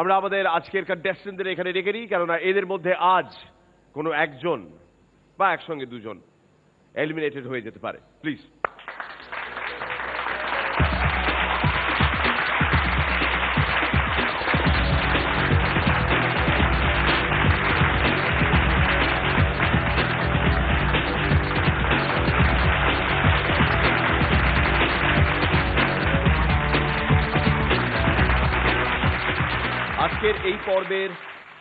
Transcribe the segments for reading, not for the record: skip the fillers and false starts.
আমরা আমাদের আজকের কন্টেস্টেন্টদের এখানে রেখে দিই, কেননা এদের মধ্যে আজ কোনো একজন বা একসঙ্গে দুজন এলিমিনেটেড হয়ে যেতে পারে। প্লিজ। আজকের এই পর্বের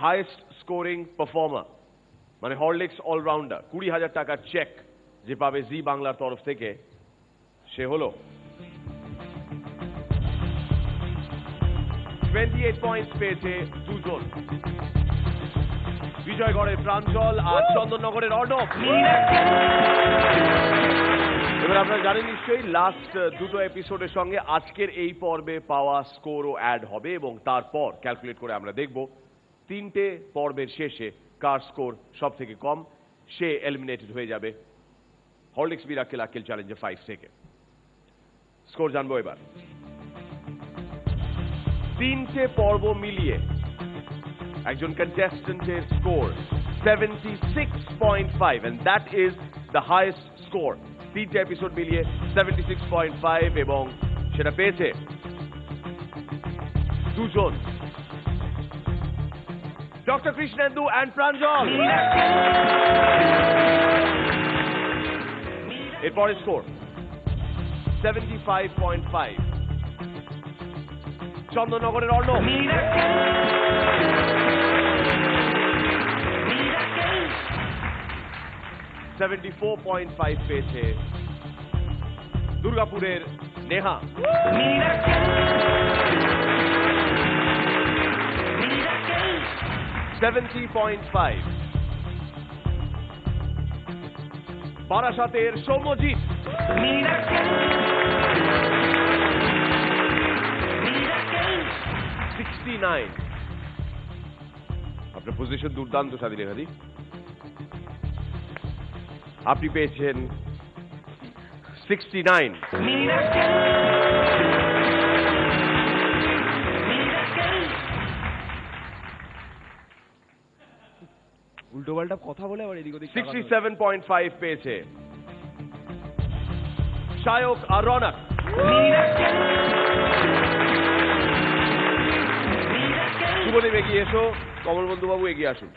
হাইয়েস্ট স্কোরিং পারফর্মার মানে হরলিক্স অলরাউন্ডার 20,000 টাকার চেক যে পাবে জি বাংলার তরফ থেকে, সে হলো 28 পয়েন্টস পেয়েছে দুজন, বিজয়গড়ের প্রাঞ্জল আর চন্দননগরের অর্ণব। এবার আপনারা জানেন নিশ্চয়ই লাস্ট দুটো এপিসোডের সঙ্গে আজকের এই পর্বে পাওয়া স্কোরও অ্যাড হবে এবং তারপর ক্যালকুলেট করে আমরা দেখব তিনটে পর্বের শেষে কার স্কোর সব থেকে কম, সে এলিমিনেটেড হয়ে যাবে হরলিক্স মিরাকেল আক্কেল চ্যালেঞ্জার 5 থেকে। স্কোর জানবো এবার। তিনটে পর্ব মিলিয়ে একজন কন্টেস্টেন্টের score 76.5 and that is the highest score। তিনটে এপিসোড মিলিয়ে 76.5 এবং সেটা পেয়েছে দুজন, ডক্টর কৃষ্ণেন্দু অ্যান্ড প্রাঞ্জল। এরপরে স্কোর 75.5 চন্দননগরের অর্ণব, 74.5 পেয়েছে দুর্গাপুরের নেহা, 70.5 বারাসাতের সৌম্যজিৎ, 69। আপনার পজিশন দুর্দান্ত স্বাধীন লেখাদি, আপনি পেয়েছেন 69। উল্টো পাল্টা কথা বলে আবার এদিক ওদিক। 67.5 পেয়েছে শায়ক আর রৌনক, শুভদীপ এগিয়ে এসো, কমল বন্ধুবাবু এগিয়ে আসুন।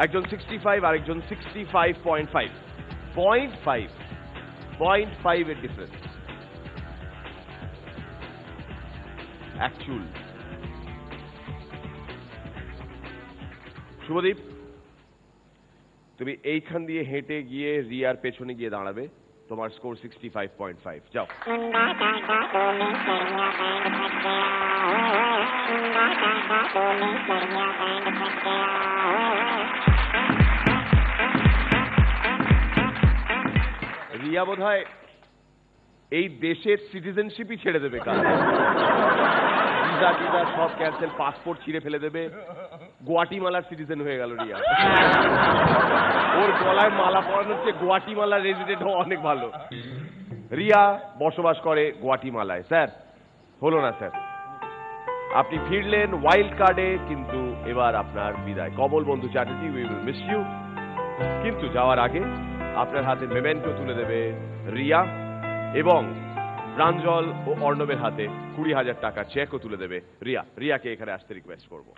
একজন 65 আর একজন 65.5, 0.5 এর ডিফারেন্স অ্যাকচুয়াল। শুভদীপ, তুমি এইখান দিয়ে হেঁটে গিয়ে রিয়ার পেছনে গিয়ে দাঁড়াবে, তোমার স্কোর 65.5। যাও। রিয়া বোধহয় এই দেশের সিটিজেনশিপই ছেড়ে দেবে, কারণ ভিসা টিসা সব ক্যান্সেল, পাসপোর্ট ছিঁড়ে ফেলে দেবে, গুয়াটিমালার সিটিজেন হয়ে গেল রিয়া। ওর গলায় মালা পরানোর চেয়ে গুয়াটিমালার রেজিডেন্ট হওয়া অনেক ভালো। রিয়া বসবাস করে গুয়াটিমালায়। স্যার হলো না স্যার, আপনি ফিরলেন ওয়াইল্ড কার্ডে, কিন্তু এবার আপনার বিদায়। কমল বন্ধু Chatterjee, we will miss you. কিন্তু যাওয়ার আগে আপনার হাতে মেমেন্টো তুলে দেবে রিয়া এবং প্রাঞ্জল ও অর্ণবের হাতে 20,000 টাকা চেকও তুলে দেবে রিয়া। রিয়াকে এখানে আসতে রিকোয়েস্ট করবো।